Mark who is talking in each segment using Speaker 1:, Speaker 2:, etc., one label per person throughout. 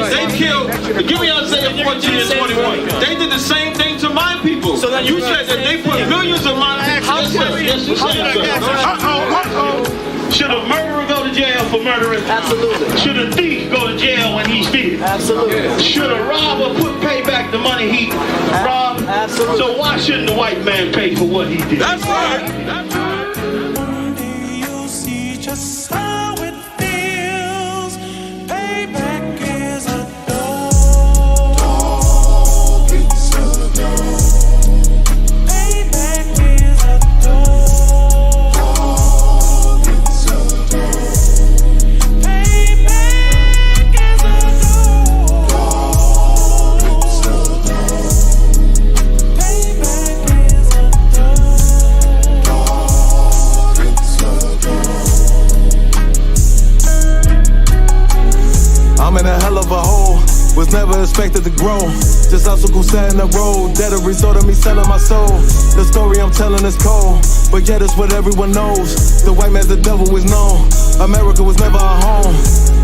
Speaker 1: They killed, give me Isaiah 14 and 21. They did the same thing to my people. So you said that they put millions of my people. Yes, you said Should a murderer go to jail for murdering? Absolutely. Should a thief go to jail when he steals? Absolutely. Should a robber pay back the money he robbed? Absolutely. So why shouldn't the white man pay for what he did? That's right. That's right.
Speaker 2: One day you'll see just how it feels. Payback is a dog. It's a dog. Payback is a dog. It's a dog. Payback is a dog. It's a dog. Payback is a dog. It's a dog.
Speaker 3: I'm in a hell of a hole, was never expected to grow. Just obstacles set in the road, that a result of me selling my soul. The story I'm telling is cold, but yet it's what everyone knows. The white man's the devil is known. America was never our home,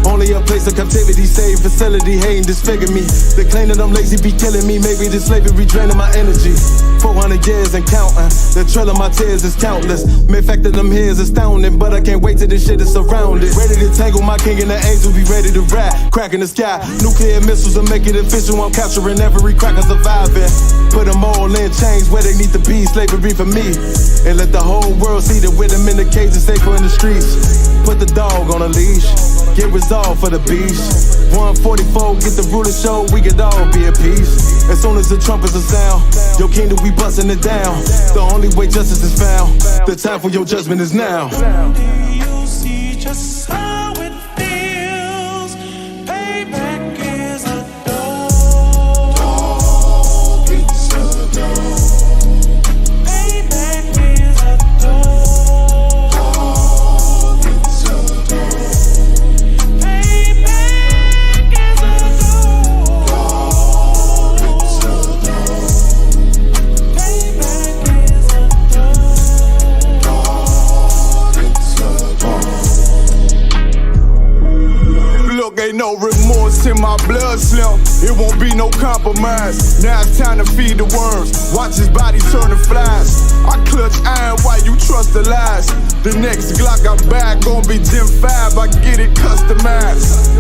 Speaker 3: only a place of captivity, save facility, hating, disfigure me. They claim that I'm lazy, be killing me. Maybe this slavery draining my energy. 400 years and counting, the trail of my tears is countless. Main fact that I'm here is astounding, but I can't wait till this shit is surrounded. Ready to tangle my king and the angels, be ready to rap. Cracking the sky, nuclear missiles will make it official. I'm capturing every cracker surviving. Put them all in chains where they need to be, slavery for me. And let the whole world see that with them in the cage and safer in the streets. Put the dog on a leash, get resolved for the beast. 144, get the ruler show, we could all be at peace. As soon as the trumpets are sound, your kingdom we busting it down. The only way justice is found, the time for your judgment is now.
Speaker 2: Someday you'll see just how it feels. Payback is a dog. It's a dog. Payback is a dog. It's a dog. Payback is a dog. It's a dog. Payback is a dog.
Speaker 3: Look, ain't no remorse in my blood slim. It won't be no compromise. Now it's time to feed the worms. Watch his body turn to flies. I clutch iron while you trust the lies. The next Glock I buy gon' be Gen 5. I get it customized.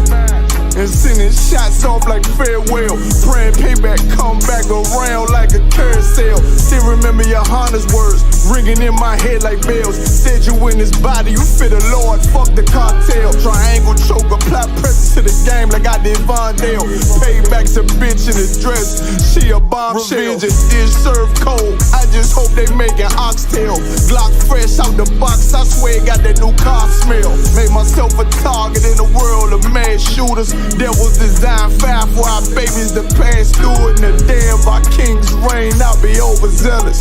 Speaker 3: And sending shots off like farewell. Praying payback come back around like a carousel. Still remember Yahanna's words ringing in my head like bells. Said you in this body, you fit the Lord, fuck the cartel. Triangle choke, apply pressure to the game like I did Vondale. Payback's a bitch in a dress, she a bombshell. Revenge is served cold, I just hope they making oxtail. Glock fresh out the box, I swear it got that new car smell. Made myself a target in the world of mad shooters. That was designed fast for our babies to pass through it. And the day of our king's reign, I'll be overzealous.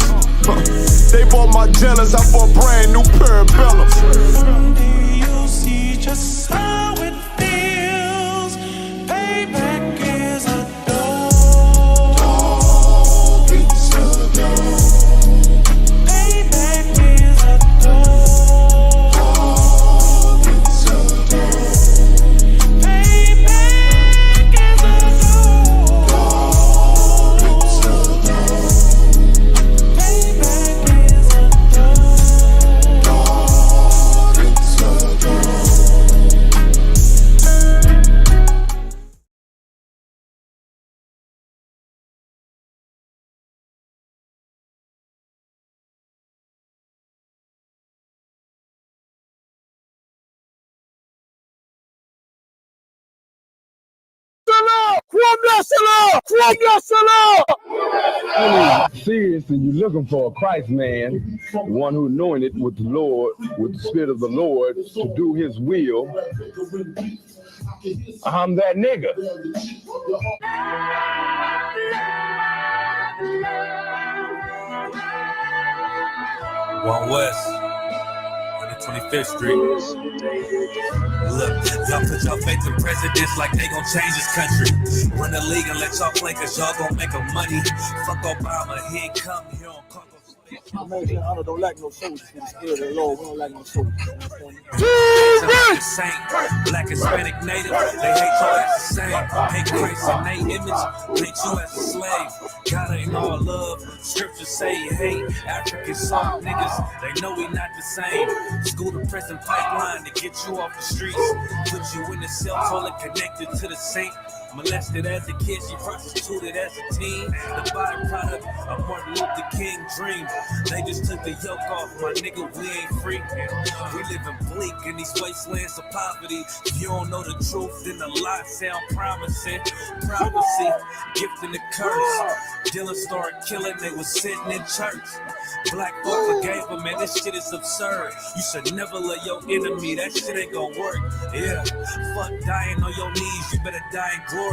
Speaker 3: They bought my jealous, I bought brand new parabellums.
Speaker 2: Someday you'll see just how it feels. Payback is a dog. It's a dog. Payback is a dog. It's a dog. Payback is a dog. It's a dog. Payback is a dog. It's a dog.
Speaker 4: Seriously, you're looking for a Christ man, one who anointed with the Lord, with the Spirit of the Lord, to do his will. I'm that nigga.
Speaker 5: One West, 125th Street. Look, y'all put y'all faith in presidents like they gon' change this country. Run the league and let y'all play, cause y'all gon' make a money. Fuck Obama, he ain't come here on Congo.
Speaker 6: American honor don't lack no soldiers. For the spirit of the Lord, we don't lack no soldiers.
Speaker 5: Saint, black, Hispanic, native, they hate you as the same. Hate Christ in their image, hate you as a slave. God ain't all love, scriptures say he hate. African soft niggas, they know we not the same. School to prison pipeline to get you off the streets. Put you in the cell, toilet connected to the sink. Molested as a kid, she prostituted as a teen. The byproduct of Martin Luther King dream. They just took the yoke off, my nigga, we ain't free. We live in bleak in these wastelands of poverty. If you don't know the truth, then the lie sound promising. Prophecy, gift and the curse. Dylan started killing, they was sitting in church. Black folk forgave him, man, this shit is absurd. You should never love your enemy, that shit ain't gonna work. Yeah, fuck dying on your knees, you better die in glory.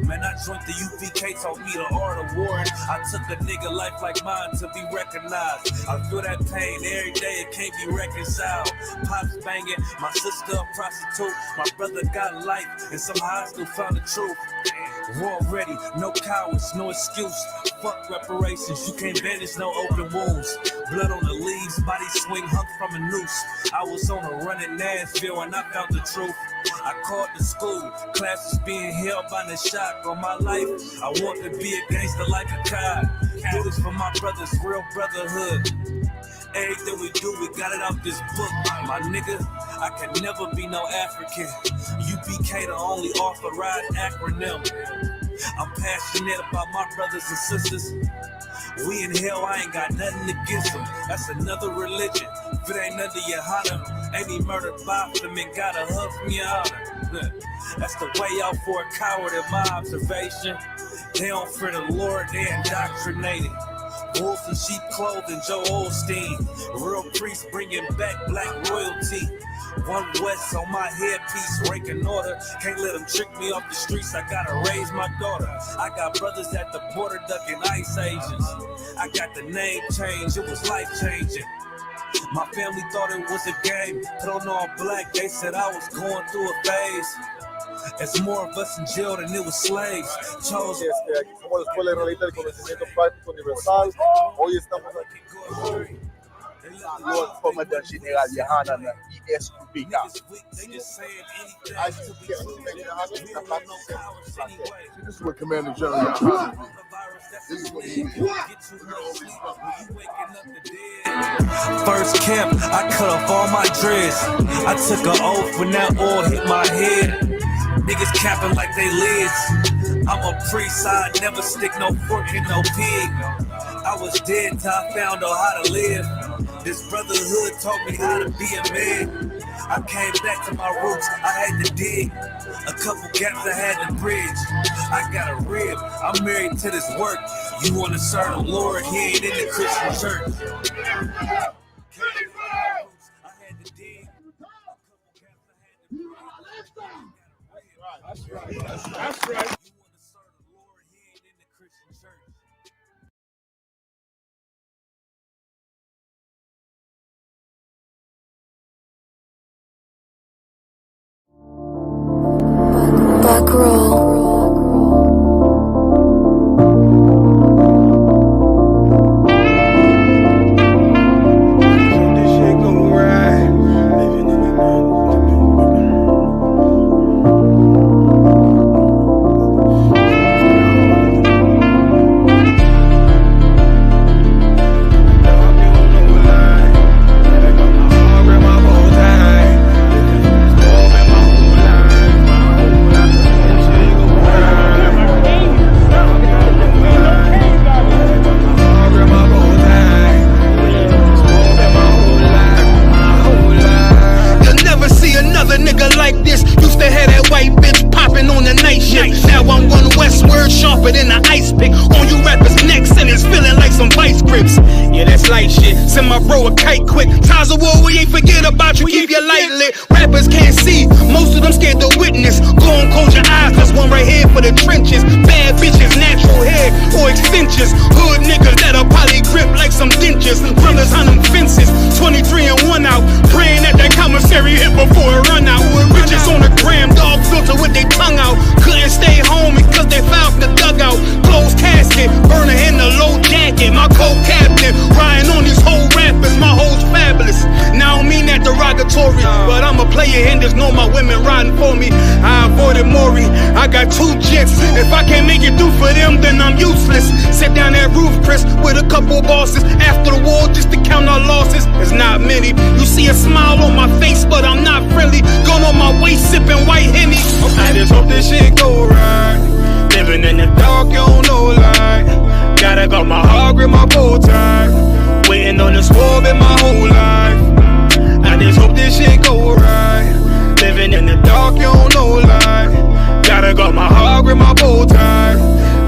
Speaker 5: Man, I joined the ISUPK, taught me the art of war. I took a nigga life like mine to be recognized. I feel that pain every day, it can't be reconciled. Pops banging, my sister a prostitute. My brother got life, and somehow I still found the truth. War ready, no cowards, no excuse. Fuck reparations, you can't bandage no open wounds. Blood on the leaves, body swing hung from a noose. I was on a run in Nashville and I found the truth. I called the school, classes being held by the shock on my life. I want to be a gangster like a cop. Do this for my brothers, real brotherhood. Everything we do, we got it out this book. My nigga, I can never be no African. UPK the only authorized acronym. I'm passionate about my brothers and sisters. We in hell, I ain't got nothing against them. That's another religion. If it ain't under Yahanna, ain't he murdered by them and got a hug from Yahanna. That's the way out for a coward in my observation. They don't fear the Lord, they indoctrinated. Wolves in sheep clothing, Joe Osteen. Real priests bringing back black royalty. One West on my headpiece, ranking order. Can't let them trick me off the streets, I gotta raise my daughter. I got brothers at the border ducking ice agents. I got the name change, it was life changing. My family thought it was a game, put on all black, they said I was going through a phase. There's more of us in jail than it was slaves. Chosen.
Speaker 6: Aquí somos la Escuela Israelita del Conocimiento Práctico Universal. Hoy estamos aquí con el comandante general Yahanna na I.S.U.P.K.
Speaker 3: This is what Commander General Yahanna. This is what he
Speaker 5: First camp, I cut off all my dreads. I took an oath when that oil hit my head. Niggas capping like they lids. I'm a priest, I never stick no fork in no pig. I was dead till I found out how to live. This brotherhood taught me how to be a man. I came back to my roots, I had to dig. A couple gaps I had to bridge. I got a rib, I'm married to this work. You wanna serve the Lord, he ain't in the Christian church. That's right. That's right. You want to serve the Lord, he ain't in the Christian church.
Speaker 7: Back roll.
Speaker 8: Than the ice pick on you rappers' necks, and it's feeling like some vice grips. Yeah, that's light shit. Send my bro a kite quick. Times of war, we ain't forget about you. Keep your light lit. Rappers can't see, most of them scared to witness. Go and close your eyes, cause one right here for the trenches. Bad bitches, natural hair or extensions. Hood niggas that'll probably grip like some dentures. Brothers on them fences, 23 and 1 out. Praying that commissary hit before it run out. Bitches on the gram, dog filter with their tongue out. Couldn't stay home because they found the dugout. Closed casket, burner in the low jacket. My co-captain, riding on these derogatory, but I'm a player and there's no my women riding for me. I avoided Maury, I got 2 jets. If I can't make it through for them, then I'm useless. Sit down that roof, Chris, with a couple bosses. After the war, just to count our losses. There's not many. You see a smile on my face, but I'm not friendly. Gone on my waist, sipping white Henny. I just hope this shit go right. Living in the dark, you don't know light. Gotta got my heart grip, my bow tie. Waiting on this war been my whole life. I just hope this shit go right. Living in the dark, you don't know light. Gotta got my heart grip, my bow tie.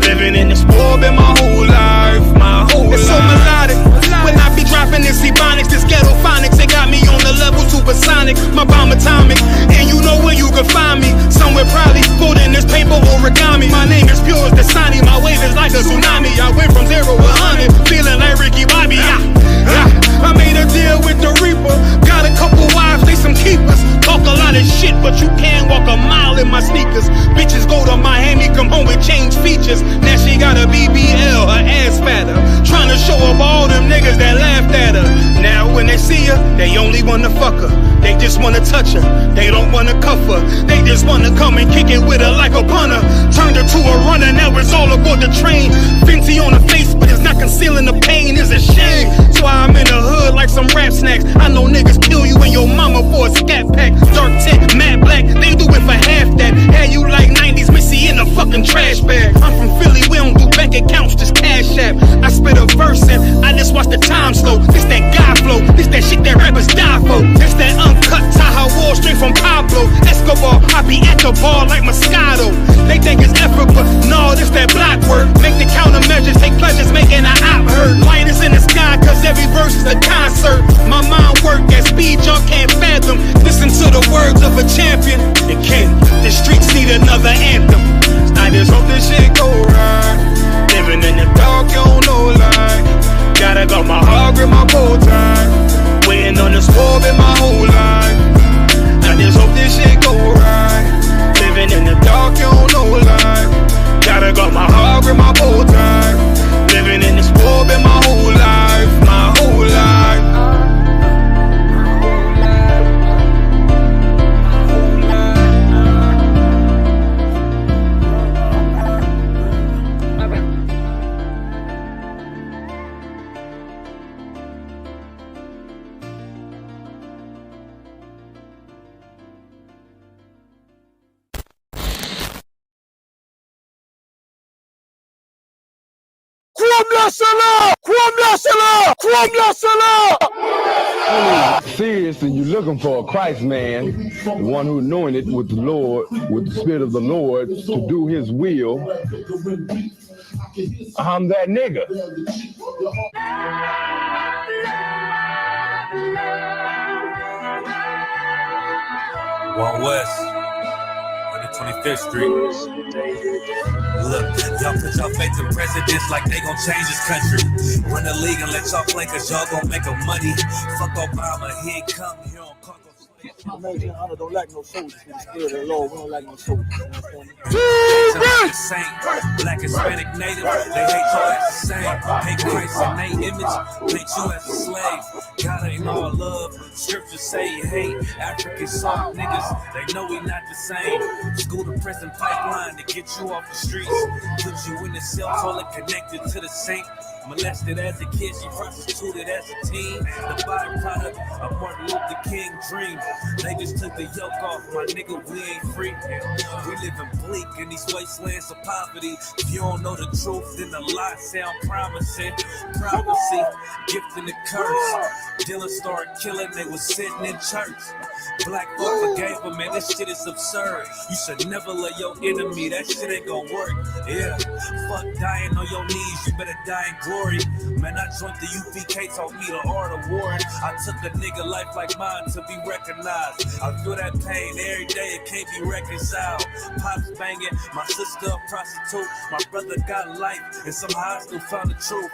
Speaker 8: Living in this war been my whole life, my whole life. It's so melodic. When I be dropping this ebonics, this ghetto phonics, it got me on the level supersonic. My bomb atomic, and you know where you can find me. Somewhere probably folding this paper origami. My name is pure as the Dasani, my wave is like a tsunami. I went from 0 to 100, feeling like Ricky Bobby. I made a deal with the Reaper. Got a couple wives, they some keepers. Talk a lot of shit, but you can't walk a mile in my sneakers. Bitches go to Miami, come home with changed features. Now she got a BBL, her ass fatter. Trying to show up all them niggas that laughed at her. Now when they see her, they only wanna fuck her. They just wanna touch her, they don't wanna cuff her. They just wanna come and kick it with her like a punter. Turned her to a runner, now it's all aboard the train. Fenty on her face, but it's not concealing the pain, it's a shame. So I'm in the hood like some rap snacks. I know niggas kill you and your mama for a scat pack. Dark tint, matte black, they do it for half that. Had you like 90s Missy in a fucking trash bag. I'm from Philly, we don't do bank accounts, just cash app. I spit a verse and I just watch the time slow. This that guy flow, this that shit that rappers die for. This that uncut Taha Wall straight from Pablo Escobar. I be at the bar like Moscato. They think it's effort, but no, this that block work. Make the countermeasures, take pleasures, making an op hurt. Light is in the sky, cause every verse is a concert. My mind work at speed, y'all can't fathom. Listen to the words of a champion. It can't, the streets need another anthem. I just hope this shit go right. Living in the dark, you don't know light. Gotta got my heart grip, my bow tie. Waiting on this war in my whole life. I just hope this shit go right. Living in the dark, you don't know light. Gotta got my heart grip, my bow tie. Living in this war in my whole life, my whole life.
Speaker 4: Seriously, you're looking for a Christ man, the one who anointed with the Lord, with the Spirit of the Lord, to do his will. I'm that nigga.
Speaker 5: One West, 125th Street. Look, y'all put y'all faith in presidents like they gon' change this country. Run the league and let y'all play cause y'all gon' make a money. Fuck Obama, he ain't come here on Congo.
Speaker 6: Yahanna don't like no soldiers. In the spirit of the Lord, we don't like no soldiers.
Speaker 5: Black, Hispanic, Native, they hate y'all as the same. Hate Christ and they image, paint you as a slave. God ain't all love, scriptures say he hate. African soft niggas, they know we not the same. School to prison pipeline to get you off the streets. Put you in the cell, toilet connected to the sink. Molested as a kid, she prostituted as a teen. The byproduct of Martin Luther King dream. They just took the yoke off, my nigga, we ain't free. We live in bleak in these wastelands of poverty. If you don't know the truth, then the lie sound promising. Prophecy, gift and the curse. Dylan started killing, they was sitting in church. Black folk forgave him, man, this shit is absurd. You should never love your enemy, that shit ain't gonna work. Yeah, fuck dying on your knees, you better die in glory. Man, I joined the I.S.U.P.K, taught me the art of warring. I took a nigga life like mine to be recognized. I feel that pain every day, it can't be reconciled. Pops banging, my sister a prostitute. My brother got life, and somehow I still found the truth.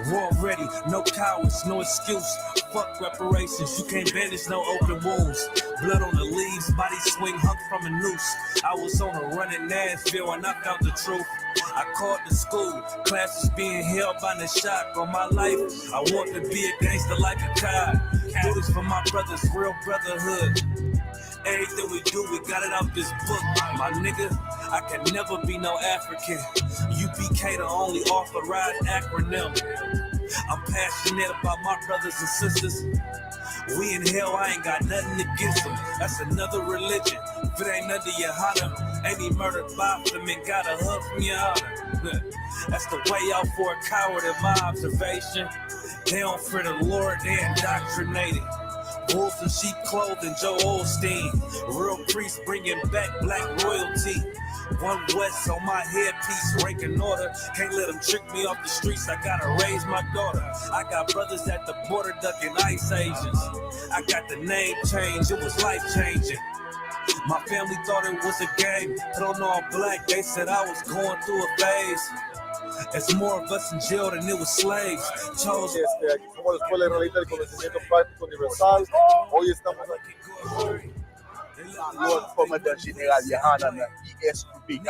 Speaker 5: War ready, no cowards, no excuse. Fuck reparations, you can't bandage no open wounds. Blood on the leaves, body swing hung from a noose. I was on a run in Nashville and I found the truth. I called the school, classes being held by the shock on my life. I want to be a gangster like a child. Do this for my brothers, real brotherhood. Everything we do, we got it out this book. My nigga, I can never be no African. UPK the only authorized acronym. I'm passionate about my brothers and sisters. We in hell, I ain't got nothing against them. That's another religion. If it ain't under Yahanna, ain't he murdered by them and got a hug from Yahanna? That's the way out for a coward in my observation. They don't fear the Lord, they indoctrinated. Wolves in sheep clothing, Joe Osteen. Real priest bringing back black royalty. One West on my headpiece, ranking order. Can't let them trick me off the streets, I gotta raise my daughter. I got brothers at the border ducking ICE agents. I got the name change, it was life changing. My family thought it was a game, put on all black, they said I was going through a phase. It's more of us in jail than it was slaves. Chose.
Speaker 6: Aquí somos la Escuela Israelita del Conocimiento Práctico Universal. Hoy estamos aquí. Lord Commander General Yahanna na I.S.U.P.K.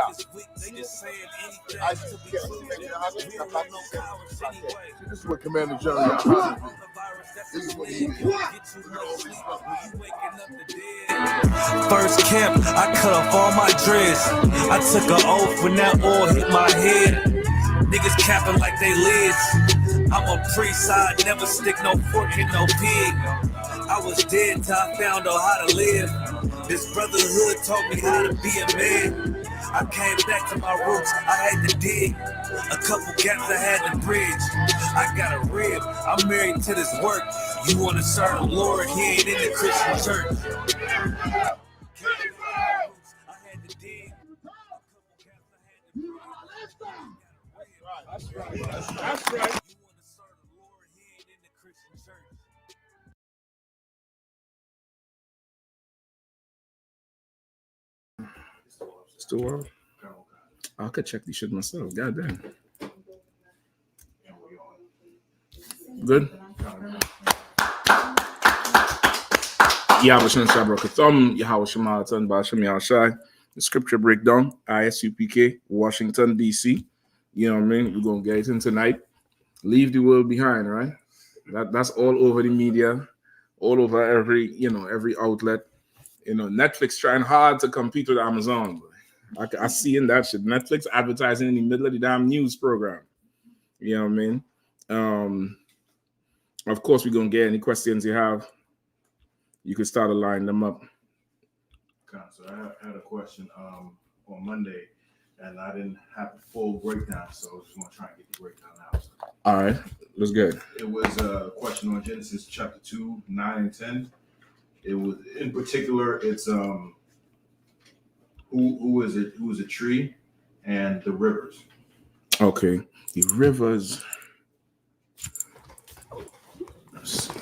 Speaker 3: This is what Commander General Yahanna did. This is what he did.
Speaker 5: First camp, I cut off all my dreads. I took an oath when that oil hit my head. Niggas capping like they lids. I'm a priest, I never stick no fork in no pig. I was dead till I found out how to live. This brotherhood taught me how to be a man. I came back to my roots, I had to dig. A couple gaps I had to bridge. I got a rib, I'm married to this work. You wanna serve the Lord, he ain't in the Christian church.
Speaker 3: That's right.
Speaker 9: Still on? I could check these shit myself. God damn. Good? Yahavashan Shabrakatham, Yahavashamatan Basham Yashai. The scripture breakdown, I.S.U.P.K, Washington, D.C. You know what I mean? We're going to get it in tonight. Leave the world behind, right? That's all over the media, all over every outlet. You know, Netflix trying hard to compete with Amazon. I see in that shit. Netflix advertising in the middle of the damn news program. You know what I mean? Of course, we're going to get any questions you have. You can start to line them up.
Speaker 10: So I had a question on Monday, and I didn't have the full breakdown, so I just want to try and get the breakdown out.
Speaker 9: All right, let's get it.
Speaker 10: It was a question on Genesis chapter 2, 9 and 10. It was, in particular, it's who is a tree and the rivers.
Speaker 9: Okay, the rivers. Let's see.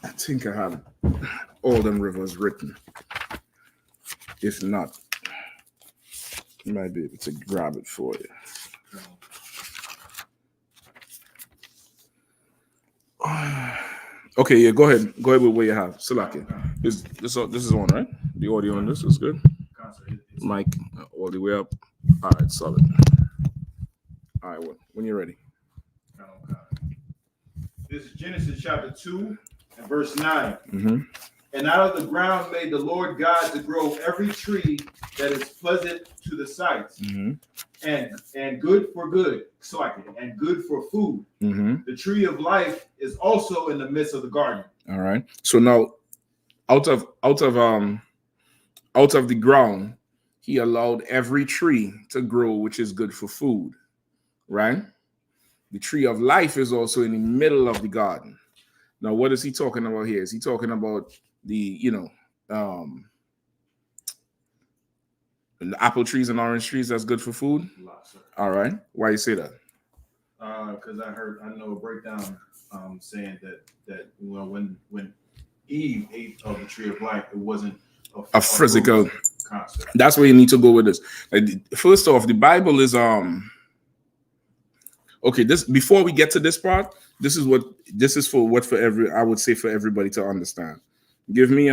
Speaker 9: I think I have all them rivers written. If not, I might be able to grab it for you. Okay, yeah, go ahead. Go ahead with what you have. Salaki. This is on, right? The audio on this is good. Mic all the way up. All right, solid. All right, when you're ready.
Speaker 10: This is Genesis chapter 2 and verse 9.
Speaker 9: Mm-hmm.
Speaker 10: And out of the ground made the Lord God to grow every tree that is pleasant to the sight,
Speaker 9: mm-hmm.
Speaker 10: and good for good, and good for food.
Speaker 9: Mm-hmm.
Speaker 10: The tree of life is also in the midst of the garden.
Speaker 9: All right. So now, out of the ground, he allowed every tree to grow, which is good for food. Right. The tree of life is also in the middle of the garden. Now, what is he talking about here? Is he talking about the apple trees and orange trees that's good for food? All right. Why you say that?
Speaker 10: Because I know a breakdown saying that when Eve ate of the tree of life, it wasn't a
Speaker 9: physical
Speaker 10: concept.
Speaker 9: That's where you need to go with this. First off, the Bible is okay. This before we get to this part, This is for every, I would say, for everybody to understand. Give me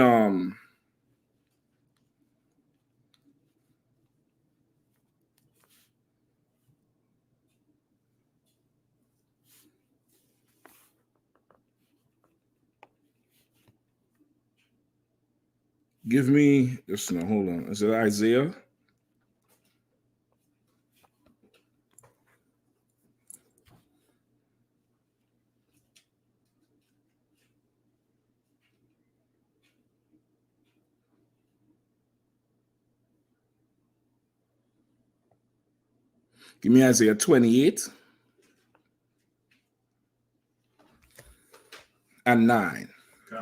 Speaker 9: just no, hold on. Is it Isaiah? Give me Isaiah 28 and 9. All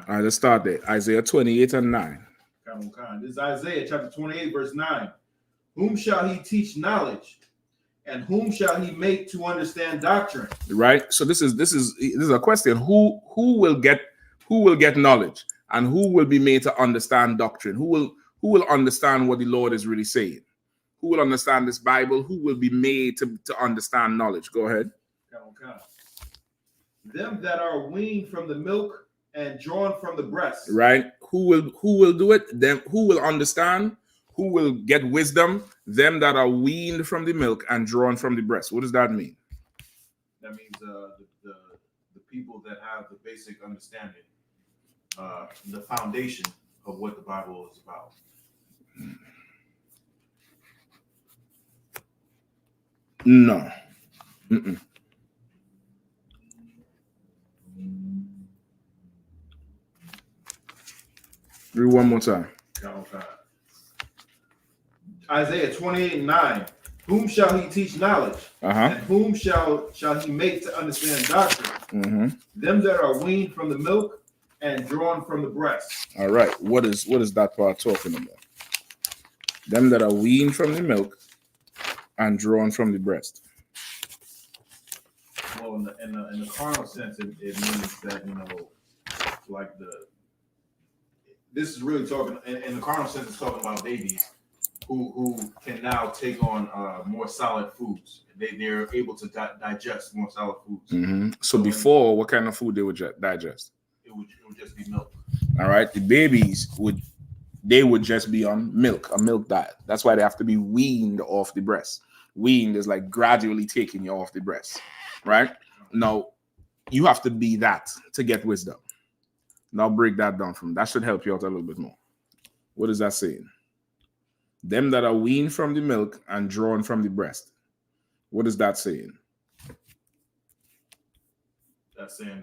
Speaker 9: right, let's start there. Isaiah 28 and 9.
Speaker 10: This is Isaiah chapter 28, verse 9. Whom shall he teach knowledge? And whom shall he make to understand doctrine?
Speaker 9: Right. So this is a question. Who will get knowledge, and who will be made to understand doctrine? Who will understand what the Lord is really saying? Who will understand this Bible? Who will be made to understand knowledge? Go ahead.
Speaker 10: Them that are weaned from the milk and drawn from the breast.
Speaker 9: Right. Who will do it? Them who will understand, who will get wisdom, them that are weaned from the milk and drawn from the breast. What does that mean?
Speaker 10: That means the people that have the basic understanding, the foundation of what the Bible is about.
Speaker 9: No. Read one more time.
Speaker 10: Isaiah 28 and 9. Whom shall he teach knowledge? And whom shall he make to understand doctrine? Them that are weaned from the milk and drawn from the breast.
Speaker 9: All right. What is that part talking about? Them that are weaned from the milk and drawn from the breast.
Speaker 10: Well, in the carnal sense, it means that, like this is really talking in the carnal sense. It's talking about babies who can now take on more solid foods. They're able to digest more solid foods.
Speaker 9: So before, what kind of food they would digest?
Speaker 10: It would just be milk.
Speaker 9: All right. The babies would just be on milk, a milk diet. That's why they have to be weaned off the breast. Weaned is like gradually taking you off the breast, right? Now, you have to be that to get wisdom. Now break that down from that should help you out a little bit more. What is that saying? Them that are weaned from the milk and drawn from the breast. What is that saying?
Speaker 10: That's saying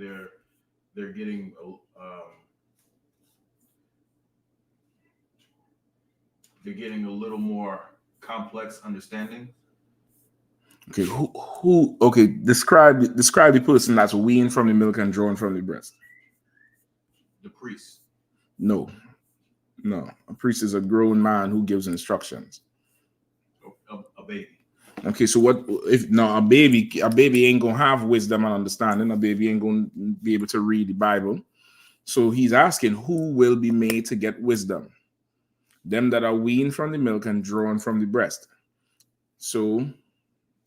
Speaker 10: they're getting a little more complex understanding.
Speaker 9: Okay, who? Okay, describe the person that's weaned from the milk and drawn from the breast.
Speaker 10: The priest.
Speaker 9: No. A priest is a grown man who gives instructions.
Speaker 10: A baby.
Speaker 9: Okay, so what if now a baby ain't gonna have wisdom and understanding? A baby ain't gonna be able to read the Bible. So he's asking, who will be made to get wisdom? Them that are weaned from the milk and drawn from the breast. So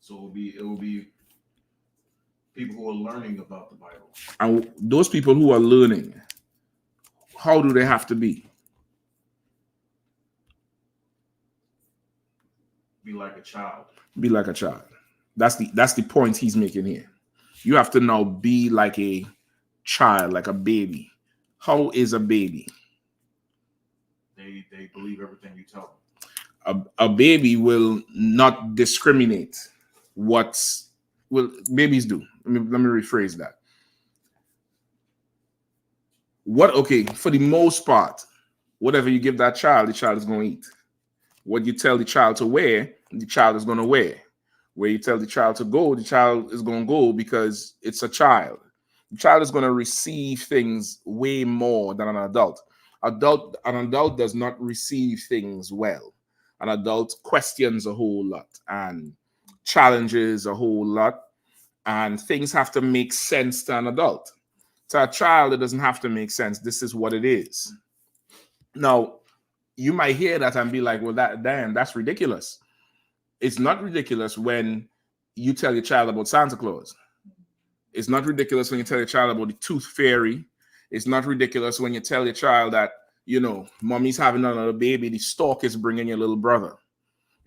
Speaker 10: it will be people who are learning about the Bible.
Speaker 9: And those people who are learning, how do they have to be?
Speaker 10: Be like a child.
Speaker 9: Be like a child. That's the point he's making here. You have to now be like a child, like a baby. How is a baby?
Speaker 10: They believe everything you tell them.
Speaker 9: A baby will not discriminate. Babies do. Let me rephrase that. For the most part, whatever you give that child, the child is going to eat. What you tell the child to wear, the child is going to wear. Where you tell the child to go, the child is going to go because it's a child. The child is going to receive things way more than an adult. An adult does not receive things well. An adult questions a whole lot and challenges a whole lot, and things have to make sense to an adult. To a child, it doesn't have to make sense. This is what it is. Now, you might hear that and be like, well, that's ridiculous. It's not ridiculous when you tell your child about Santa Claus. It's not ridiculous when you tell your child about the tooth fairy. It's not ridiculous when you tell your child that, you know, mommy's having another baby, the stork is bringing your little brother.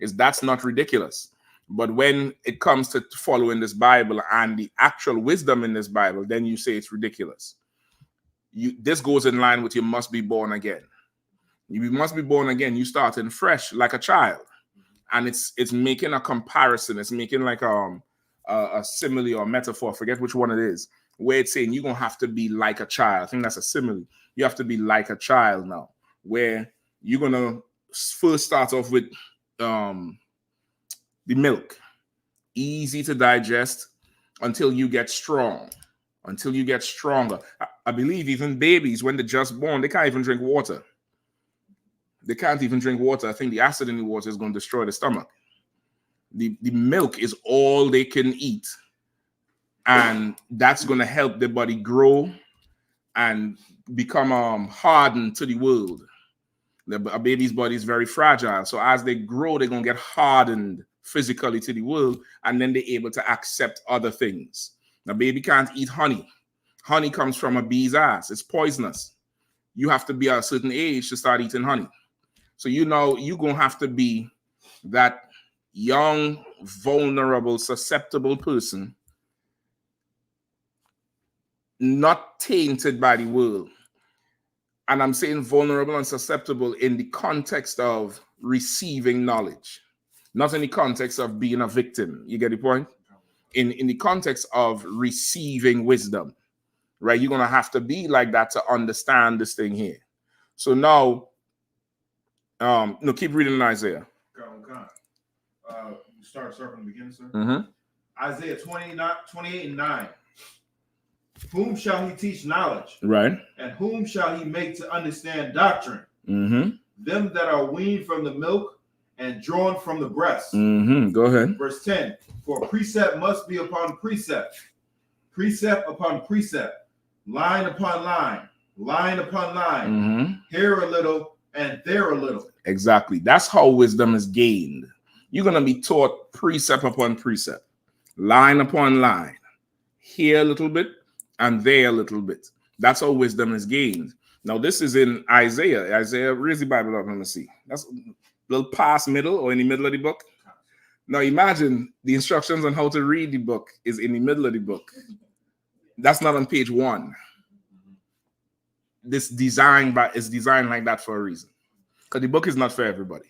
Speaker 9: That's not ridiculous. But when it comes to following this Bible and the actual wisdom in this Bible, then you say it's ridiculous. This goes in line with you must be born again. You must be born again. You starting fresh like a child. And it's making a comparison. It's making like a simile or metaphor. I forget which one it is. Where it's saying you're going to have to be like a child. I think that's a simile. You have to be like a child now. Where you're going to first start off with the milk. Easy to digest until you get strong. Until you get stronger. I believe even babies, when they're just born, they can't even drink water. They can't even drink water. I think the acid in the water is going to destroy the stomach. The milk is all they can eat. And that's going to help their body grow and become hardened to the world. A baby's body is very fragile. So as they grow, they're going to get hardened physically to the world. And then they're able to accept other things. A baby can't eat honey. Honey comes from a bee's ass. It's poisonous. You have to be at a certain age to start eating honey. So you know you're going to have to be that young, vulnerable, susceptible person, not tainted by the world. And I'm saying vulnerable and susceptible in the context of receiving knowledge, not in the context of being a victim. You get the point? In the context of receiving wisdom, right? You're going to have to be like that to understand this thing here. So now, no, keep reading in Isaiah.
Speaker 10: Start from the beginning, sir.
Speaker 9: Mm-hmm.
Speaker 10: Isaiah 28 and 9. Whom shall he teach knowledge?
Speaker 9: Right.
Speaker 10: And whom shall he make to understand doctrine?
Speaker 9: Mm-hmm.
Speaker 10: Them that are weaned from the milk and drawn from the breast.
Speaker 9: Mm-hmm. Go ahead.
Speaker 10: Verse 10. For precept must be upon precept, precept upon precept, line upon line, line upon line,
Speaker 9: Mm-hmm.
Speaker 10: here a little and there a little.
Speaker 9: Exactly. That's how wisdom is gained. You're going to be taught precept upon precept, line upon line, here a little bit and there a little bit. That's how wisdom is gained. Now, this is in Isaiah. Isaiah, raise the Bible up. Let me see. That's a little past middle or in the middle of the book. Now, imagine the instructions on how to read the book is in the middle of the book. That's not on page 1. This design is designed like that for a reason. Because the book is not for everybody.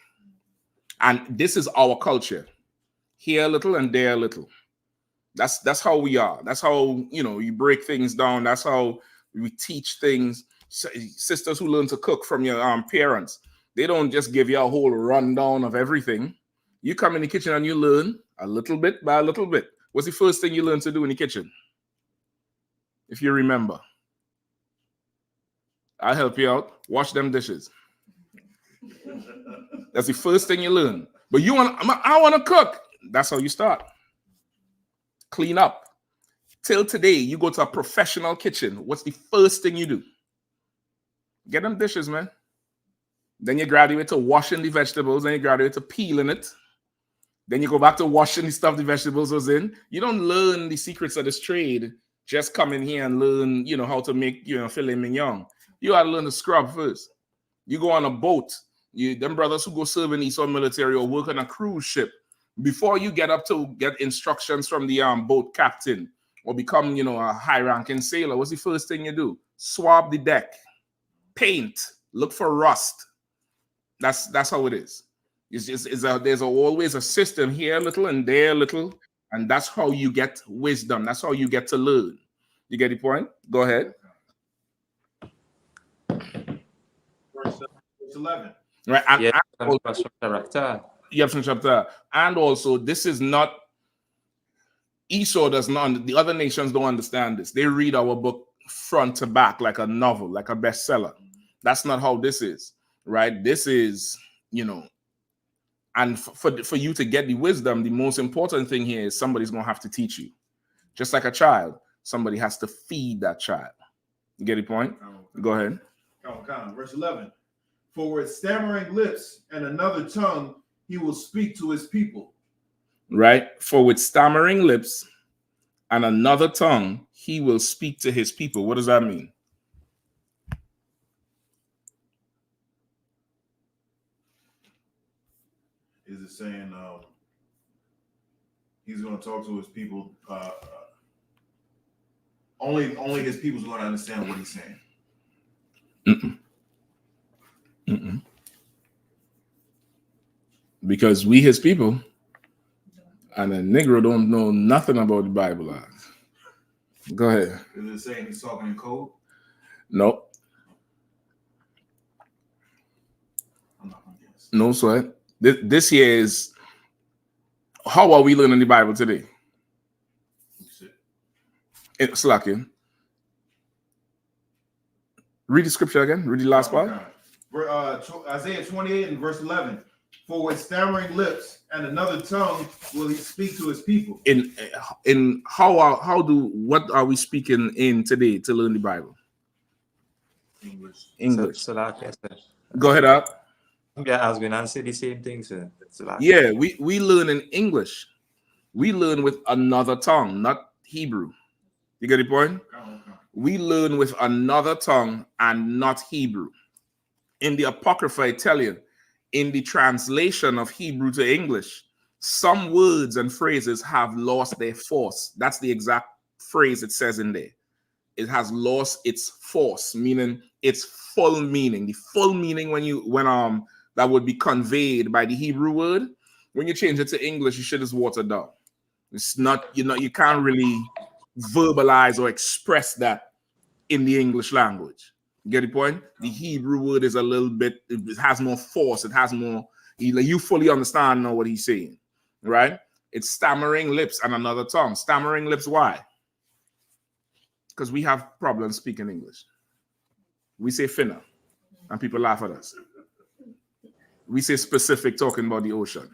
Speaker 9: And this is our culture. Here a little and there a little. That's how we are. That's how, you know, you break things down. That's how we teach things. Sisters who learn to cook from your parents, they don't just give you a whole rundown of everything. You come in the kitchen and you learn a little bit by a little bit. What's the first thing you learn to do in the kitchen? If you remember. I'll help you out. Wash them dishes. That's the first thing you learn. But I want to cook. That's how you start. Clean up. Till today, you go to a professional kitchen. What's the first thing you do? Get them dishes, man. Then you graduate to washing the vegetables. Then you graduate to peeling it. Then you go back to washing the stuff the vegetables was in. You don't learn the secrets of this trade. Just come in here and learn, you know, how to make, you know, filet mignon. You got to learn to scrub first. You go on a boat. Them brothers who go serve in the military or work on a cruise ship, before you get up to get instructions from the boat captain or become, you know, a high-ranking sailor, what's the first thing you do? Swab the deck, paint, look for rust. That's how it is. There's always a system here a little and there a little, and that's how you get wisdom. That's how you get to learn. You get the point? Go ahead.
Speaker 10: Verse 11.
Speaker 9: Right. And,
Speaker 11: Yeah,
Speaker 9: and also, chapter. And also, this is not Esau does not. The other nations don't understand this. They read our book front to back like a novel, like a bestseller. That's not how this is, right? This is, you know, and for you to get the wisdom, the most important thing here is somebody's going to have to teach you. Just like a child, somebody has to feed that child. You get the point? Go ahead.
Speaker 10: Verse 11. For with stammering lips and another tongue, he will speak to his people.
Speaker 9: Right? For with stammering lips and another tongue, he will speak to his people. What does that mean?
Speaker 10: Is it saying he's going to talk to his people? Only his people's going to understand what he's saying.
Speaker 9: Mm-mm. Mm-mm. Because we his people, and a Negro don't know nothing about the Bible. Go ahead.
Speaker 10: Is it saying he's talking in code?
Speaker 9: Nope.
Speaker 10: I'm not going to guess.
Speaker 9: No sweat. This here is, how are we learning the Bible today? It's lacking. Read the scripture again. Read the last part.
Speaker 10: Isaiah 28 and verse 11. For with stammering lips and another tongue will he speak to his people.
Speaker 9: In what are we speaking in today to learn the Bible? English.
Speaker 11: So like I said,
Speaker 9: Go ahead, up.
Speaker 11: yeah, I was going to say the same thing, sir.
Speaker 9: Yeah, we learn in English. We learn with another tongue, not Hebrew. You get the point? We learn with another tongue and not Hebrew. In the Apocrypha, I tell you, in the translation of Hebrew to English, some words and phrases have lost their force. That's the exact phrase it says in there. It has lost its force, meaning its full meaning. The full meaning when that would be conveyed by the Hebrew word. When you change it to English, you should just water down. It's not, you can't really verbalize or express that in the English language. You get the point? The Hebrew word is a little bit, it has more force. It has more, you fully understand now what he's saying, right? It's stammering lips and another tongue. Stammering lips, why? Because we have problems speaking English. We say finna, and people laugh at us. We say specific, talking about the ocean,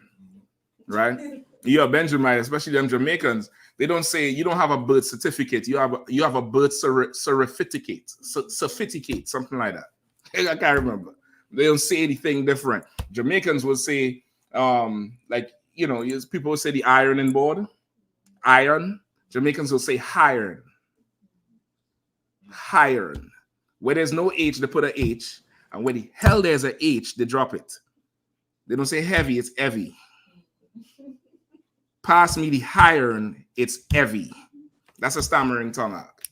Speaker 9: right? Yeah, Benjamin, especially them Jamaicans, they don't say you don't have a birth certificate. You have a birth certificate, something like that. I can't remember. They don't say anything different. Jamaicans will say, people will say the ironing board, iron. Jamaicans will say hiron. Hiron. Where there's no H, they put an H, and where the hell there's an H, they drop it. They don't say heavy, it's heavy. Pass me the iron, it's heavy. That's a stammering tongue act.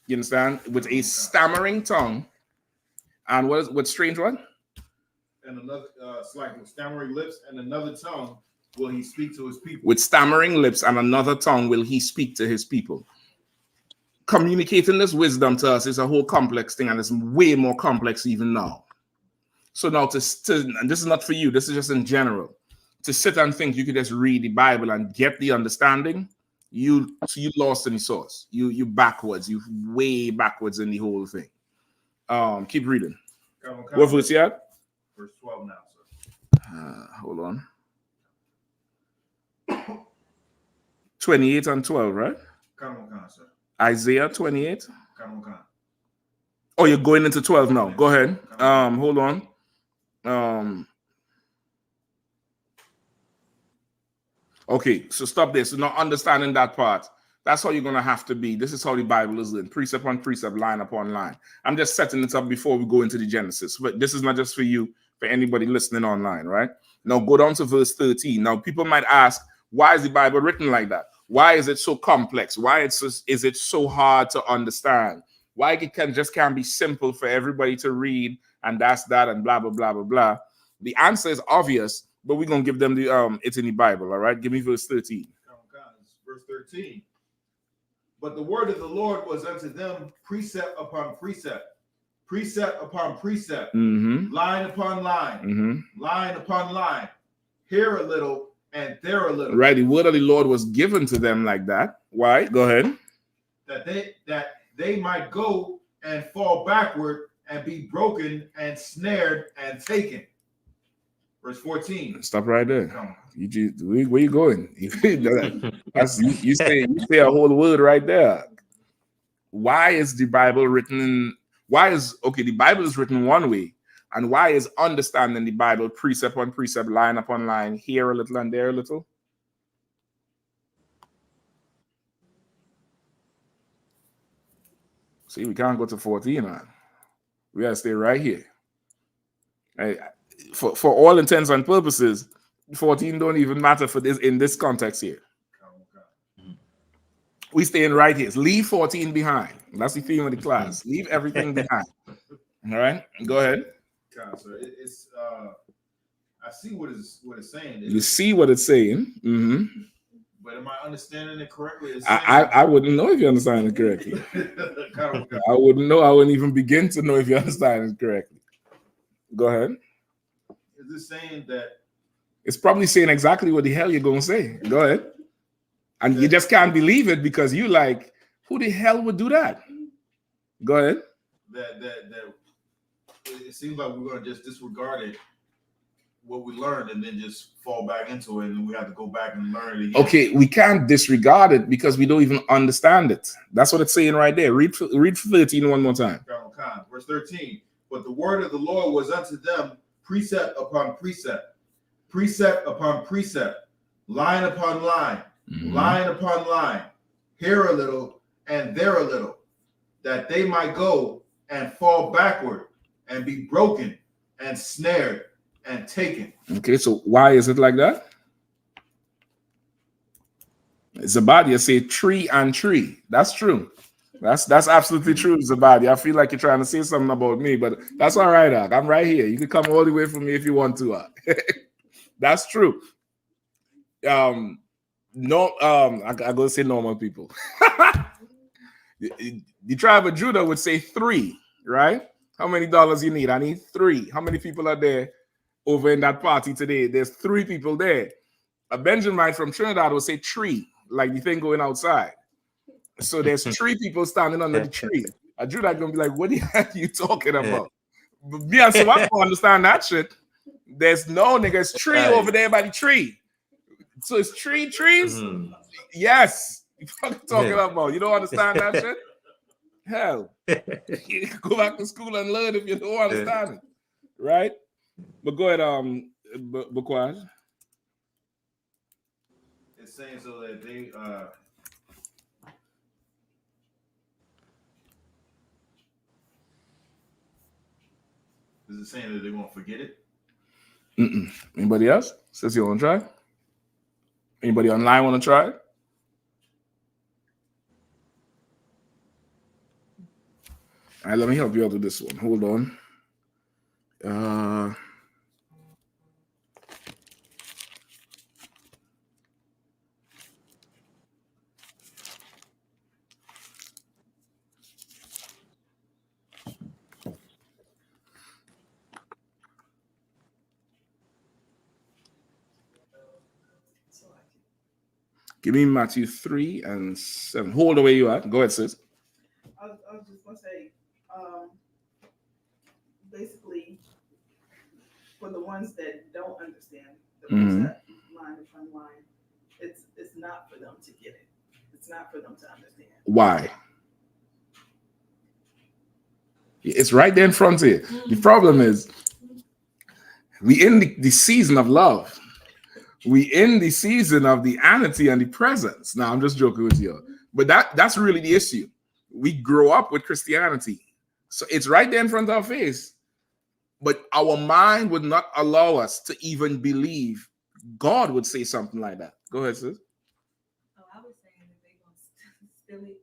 Speaker 9: You understand? With a stammering tongue, and what's strange one?
Speaker 10: And another, it's like with stammering lips and another tongue will he speak to his people.
Speaker 9: With stammering lips and another tongue will he speak to his people. Communicating this wisdom to us is a whole complex thing, and it's way more complex even now. So now and this is not for you, this is just in general. To sit and think you could just read the Bible and get the understanding, you lost in the source. You backwards. You way backwards in the whole thing. Keep reading. What verse you at?
Speaker 10: Verse 12 now, sir.
Speaker 9: Hold on. 28 and 12, right?
Speaker 10: Sir.
Speaker 9: Isaiah 28. Oh, you're going into 12 now. Go ahead. Hold on. Okay, so stop there. So not understanding that part. That's how you're going to have to be. This is how the Bible is written. Precept on precept, line upon line. I'm just setting it up before we go into the Genesis. But this is not just for you, for anybody listening online, right? Now go down to verse 13. Now people might ask, why is the Bible written like that? Why is it so complex? Why is it so hard to understand? Why it can't be simple for everybody to read and that's that and blah, blah, blah, blah, blah. The answer is obvious, but we're going to give them the it's in the Bible, all right? Give me verse 13.
Speaker 10: Verse 13. But the word of the Lord was unto them precept upon precept, precept upon precept, line upon line, line upon line, here a little and there a little.
Speaker 9: Right, the word of the Lord was given to them like that. Why? Go ahead.
Speaker 10: That they might go and fall backward and be broken and snared and taken. Verse 14.
Speaker 9: Stop right there. Where you going? you say a whole word right there. Why is the Bible written? The Bible is written one way, and why is understanding the Bible precept on precept, line upon line, here a little and there a little? See, we can't go to 14, man. We gotta stay right here. Right? For all intents and purposes, 14 don't even matter for this in this context here. We staying right here. Leave 14 behind. That's the theme of the class. Leave everything behind. All right, go ahead.
Speaker 10: So it's I see what it's saying.
Speaker 9: You see what it's saying. Mm-hmm.
Speaker 10: But am I understanding it correctly?
Speaker 9: I wouldn't know if you understand it correctly. I wouldn't know. I wouldn't even begin to know if you understand it correctly. Go ahead.
Speaker 10: Is this saying that
Speaker 9: it's probably saying exactly what the hell you're going to say? Go ahead. And you just can't believe it because you like, who the hell would do that? Go ahead.
Speaker 10: That it seems like we're going to just disregard it, what we learned, and then just fall back into it, and we have to go back and learn it again.
Speaker 9: Okay, we can't disregard it because we don't even understand it. That's what it's saying right there. Read 13 one more time.
Speaker 10: Verse 13. But the word of the Lord was unto them precept upon precept, precept upon precept, line upon line, line upon line, here a little and there a little, that they might go and fall backward and be broken and snared and taken.
Speaker 9: Okay, so why is it like that? Zebadia say tree and tree. That's true. That's absolutely true, Zebadia. I feel like you're trying to say something about me, but that's all right, Doc. I'm right here. You can come all the way from me if you want to. That's true. I go say normal people. The tribe of Judah would say 3, right? How many dollars you need? I need 3. How many people are there over in that party today? There's 3 people there. A Benjaminite from Trinidad will say tree, like the thing going outside. So there's 3 people standing under the tree. A Judah gonna be like, what the heck are you talking about? But me and so I don't understand that shit. There's no nigga, it's tree over there by the tree. So it's trees? Yes. What are you talking about? You don't understand that shit? Hell. You go back to school and learn if you don't understand it. Right? But go ahead, Bakwaj.
Speaker 10: It's saying so that they is it saying that they won't forget it?
Speaker 9: Anybody else? Says you want to try? Anybody online want to try? All right, let me help you out with this one. Hold on. Give me Matthew 3 and 7. Hold the way you are. Go ahead, sis.
Speaker 12: I was just going to say, basically, for the ones that don't understand the precept, line upon line, it's not for them to get it. It's not for them to understand.
Speaker 9: Why? It's right there in front of you. The problem is, we in the season of love. We in the season of the anity and the presence. Now, I'm just joking with you. But that's really the issue. We grow up with Christianity. So it's right there in front of our face. But our mind would not allow us to even believe God would say something like that. Go ahead, sis.
Speaker 12: Oh, I was saying that they're going to steal it.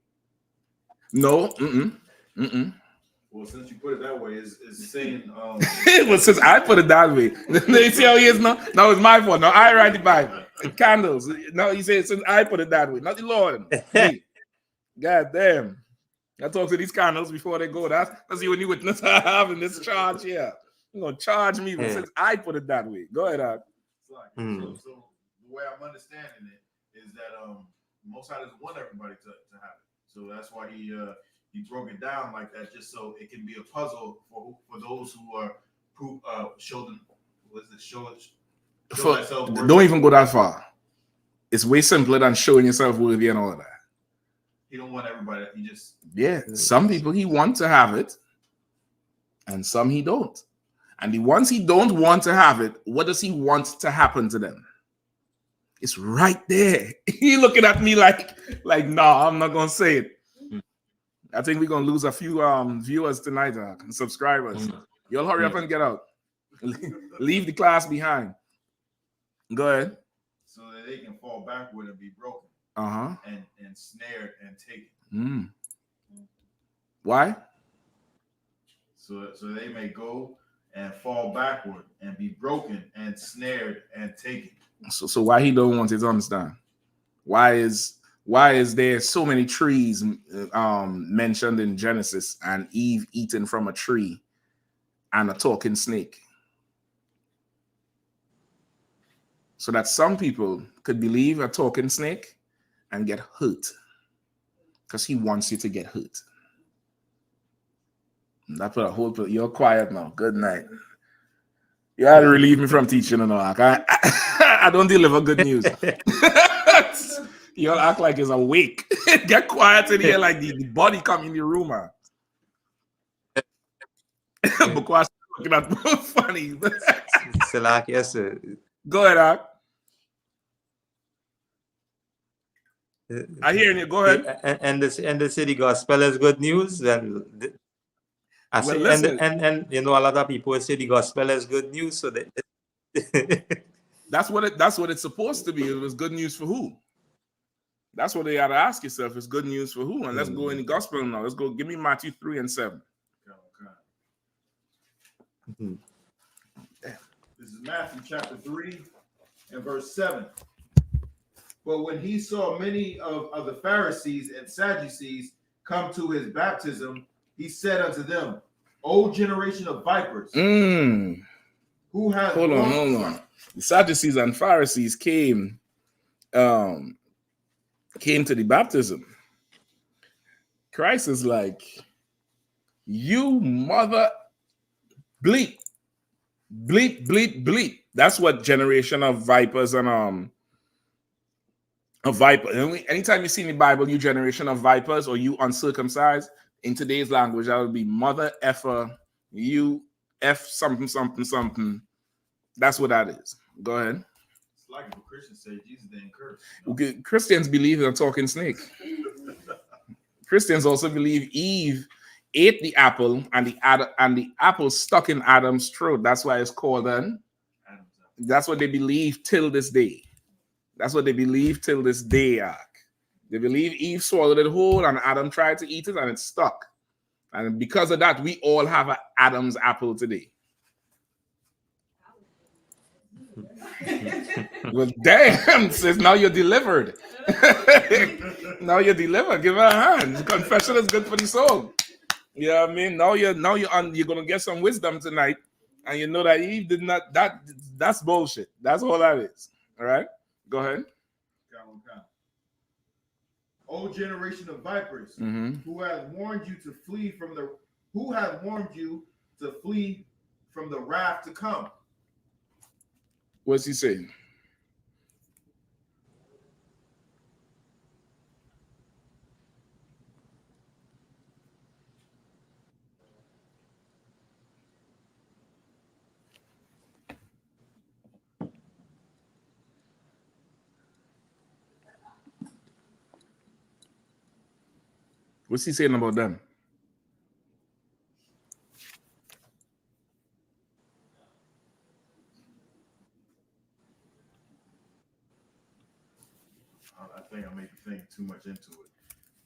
Speaker 9: No.
Speaker 10: Well, since you put it that way, it's saying
Speaker 9: well, since I put it that way. You see how he is now? No, it's my fault. No, I write the Bible. Candles. No, he said since I put it that way, not the Lord. God damn. I talk to these candles before they go. That's the only witness I have in this charge here. You're gonna charge me since I put it that way. Go ahead, Art.
Speaker 10: So the way I'm understanding it is that Most High doesn't want everybody to have it. So that's why he broke it down like that, just so it can be a puzzle for those who are show them. What's it? Show
Speaker 9: don't even go that far. It's way simpler than showing yourself worthy and all of that.
Speaker 10: He don't want everybody. He just
Speaker 9: Some people he wants to have it, and some he don't. And the ones he don't want to have it, what does he want to happen to them? It's right there. He looking at me like, no, I'm not gonna say it. I think we're gonna lose a few viewers tonight and subscribers. Y'all hurry up and get out. Leave the class behind. Go ahead.
Speaker 10: So that they can fall backward and be broken. And snared and taken.
Speaker 9: Why?
Speaker 10: So they may go and fall backward and be broken and snared and taken.
Speaker 9: So why he don't want it to understand? Why is there so many trees mentioned in Genesis and Eve eating from a tree and a talking snake? So that some people could believe a talking snake and get hurt because he wants you to get hurt. That put a whole. You're quiet now. Good night. You had to relieve me from teaching and all. I don't deliver good news. Y'all act like it's awake. Get quiet in here like the body come in the room, man. Because looking at funny.
Speaker 11: Yes, sir.
Speaker 9: Go ahead, Ak. I hear you. Go ahead.
Speaker 11: And the city gospel is good news. Then I say,
Speaker 9: listen.
Speaker 11: and you know, a lot of people say the gospel is good news. So that
Speaker 9: that's what it's supposed to be. It was good news for who? That's what they got to ask yourself. It's good news for who? And let's go in the gospel now. Let's go. Give me Matthew 3 and 7.
Speaker 10: This is Matthew chapter 3 and verse 7. But when he saw many of the Pharisees and Sadducees come to his baptism, he said unto them, O generation of vipers, who has
Speaker 9: hold on. The Sadducees and Pharisees came to the baptism. Christ is like, you mother bleep. Bleep, bleep, bleep. That's what generation of vipers and a viper. Anytime you see in the Bible, you generation of vipers or you uncircumcised, in today's language, that would be mother effer, you F something, something, something. That's what that is. Go ahead.
Speaker 10: It's like if Christians say Jesus didn't curse.
Speaker 9: Okay, Christians believe in a talking snake. Christians also believe Eve ate the apple and the apple stuck in Adam's throat. That's why it's called that's what they believe till this day. That's what they believe till this day, Ak. They believe Eve swallowed it whole and Adam tried to eat it and it stuck. And because of that, we all have an Adam's apple today. Well, damn, sis, now you're delivered. Now you're delivered. Give her a hand. Confession is good for the soul. You know what I mean? Now you're gonna get some wisdom tonight, and you know that Eve did not. That's bullshit. That's all that is. All right, go ahead.
Speaker 10: O generation of vipers, who has warned you to flee from the wrath to come.
Speaker 9: What's he saying? What's he saying about them?
Speaker 10: I think I may be thinking too much into it.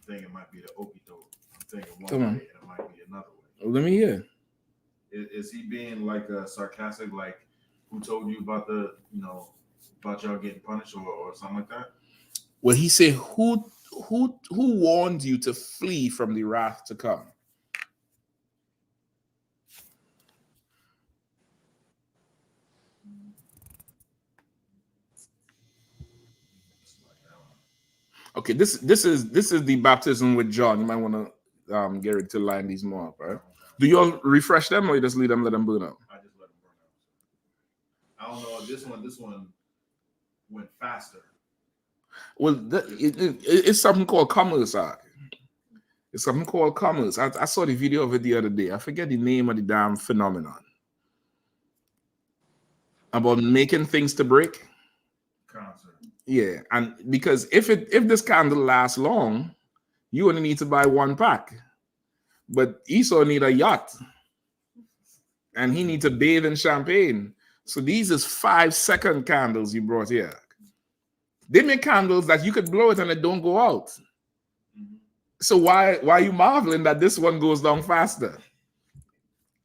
Speaker 10: I think it might be the okie doke. I'm thinking one
Speaker 9: Come on.
Speaker 10: way and it might be another way.
Speaker 9: Well, let me hear.
Speaker 10: Is he being like sarcastic, like who told you about about y'all getting punished or something like that?
Speaker 9: Well, he said, who warned you to flee from the wrath to come? Okay, this is the baptism with John. You might want to get it to line these more up, right? Do you all refresh them or you just leave them, let them burn out?
Speaker 10: I just let them burn out. I don't know. This one went faster.
Speaker 9: Well, it's something called commerce. It's something called commerce. I saw the video of it the other day. I forget the name of the damn phenomenon. About making things to break.
Speaker 10: Concert.
Speaker 9: Yeah, and because if this candle lasts long, you only need to buy one pack. But Esau need a yacht, and he need to bathe in champagne. So these is 5-second candles you brought here. They make candles that you could blow it and it don't go out. So why are you marveling that this one goes down faster?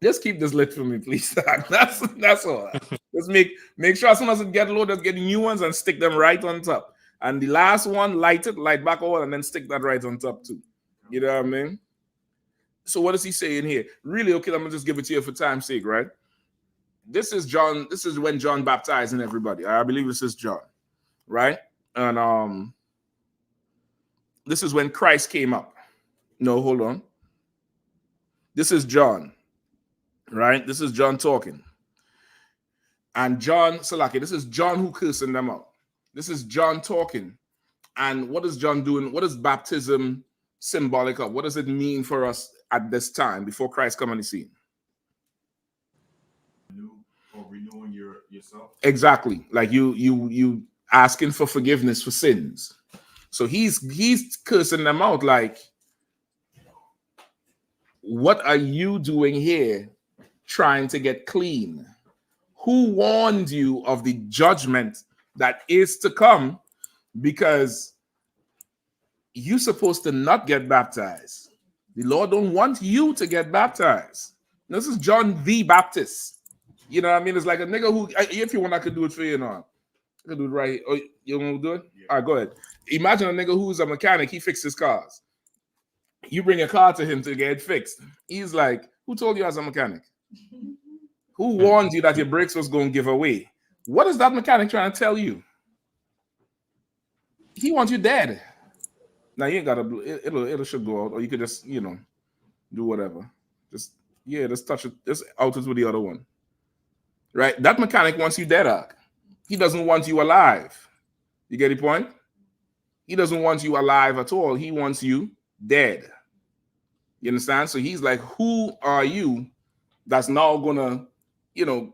Speaker 9: Just keep this lit for me, please. That's all. Just make sure as soon as it get low, just get new ones and stick them right on top. And the last one, light back over, and then stick that right on top too. You know what I mean? So what is he saying here? Really, okay, I'm gonna just give it to you for time's sake, right? This is John. This is when John baptizing everybody. I believe this is John, right? And this is when Christ came up. No, hold on. This is John, right? This is John talking. And John, Salaki, this is John who cursing them out. This is John talking. And what is John doing? What is baptism symbolic of? What does it mean for us at this time before Christ come on the scene?
Speaker 10: Renewing yourself.
Speaker 9: Exactly. Like you asking for forgiveness for sins. So he's cursing them out like, what are you doing here trying to get clean? Who warned you of the judgment that is to come? Because you're supposed to not get baptized. The Lord don't want you to get baptized. This is John the Baptist. You know what I mean? It's like a nigga who, if you want, I could do it for you now. I could do it right. Oh, you want to do it? Yeah. All right, go ahead. Imagine a nigga who's a mechanic. He fixes cars. You bring a car to him to get it fixed. He's like, who told you as a mechanic? Who warned you that your brakes was going to give away? What is that mechanic trying to tell you? He wants you dead. Now you ain't got to. It'll should go out, or you could just do whatever. Just touch it. Just out it with the other one. Right? That mechanic wants you dead, Ark. He doesn't want you alive. You get the point? He doesn't want you alive at all. He wants you dead. You understand? So he's like, who are you that's now gonna,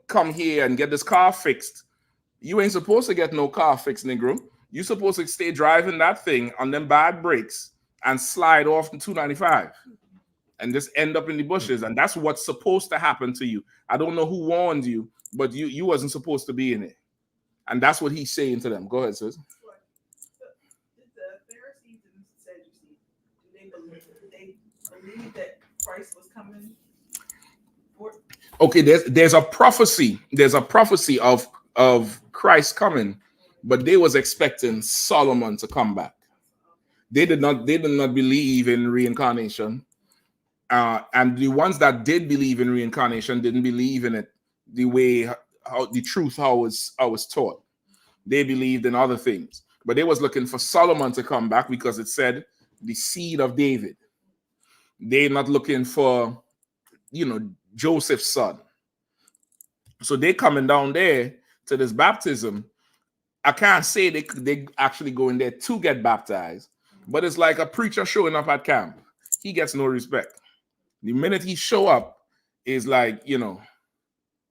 Speaker 9: come here and get this car fixed? You ain't supposed to get no car fixed, Negro. You're supposed to stay driving that thing on them bad brakes and slide off the 295 and just end up in the bushes. And that's what's supposed to happen to you. I don't know who warned you, but you wasn't supposed to be in it. And that's what he's saying to them. Go ahead, sis.
Speaker 12: Did the Pharisees and Sadducees, they believe that Christ was coming forth?
Speaker 9: Okay, there's a prophecy. There's a prophecy of Christ coming, but they was expecting Solomon to come back. They did not believe in reincarnation. And the ones that did believe in reincarnation didn't believe in it the way how it was taught. They believed in other things, but they was looking for Solomon to come back because it said the seed of David. They're not looking for, Joseph's son. So they coming down there to this baptism. I can't say they actually go in there to get baptized, but it's like a preacher showing up at camp. He gets no respect. The minute he show up, is like,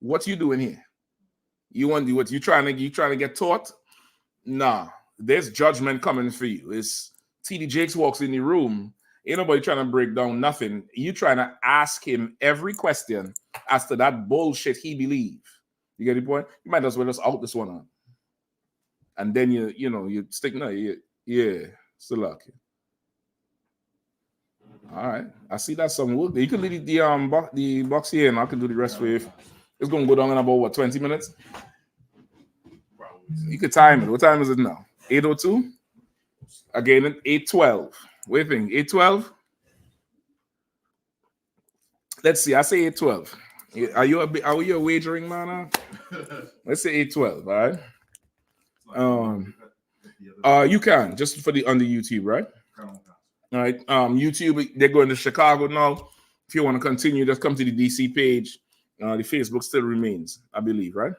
Speaker 9: what you doing here? You want to do what you trying to get taught? Nah, there's judgment coming for you. It's TD Jakes walks in the room. Ain't nobody trying to break down nothing. You trying to ask him every question as to that bullshit he believe. You get the point? You might as well just out this one on. And then you stick still lucky. All right, I see that some work. You can leave the box here, and I can do the rest for you. It's gonna go down in about 20 minutes. You could time it. What time is it now? 8:02. Again, 8:12. What do you think? 8:12. Let's see. I say 8:12. Are you a wagering man? Let's say 8:12. All right. You can just for on the YouTube, right? All right. YouTube, they're going to Chicago now. If you want to continue, just come to the DC page. The Facebook still remains, I believe, right?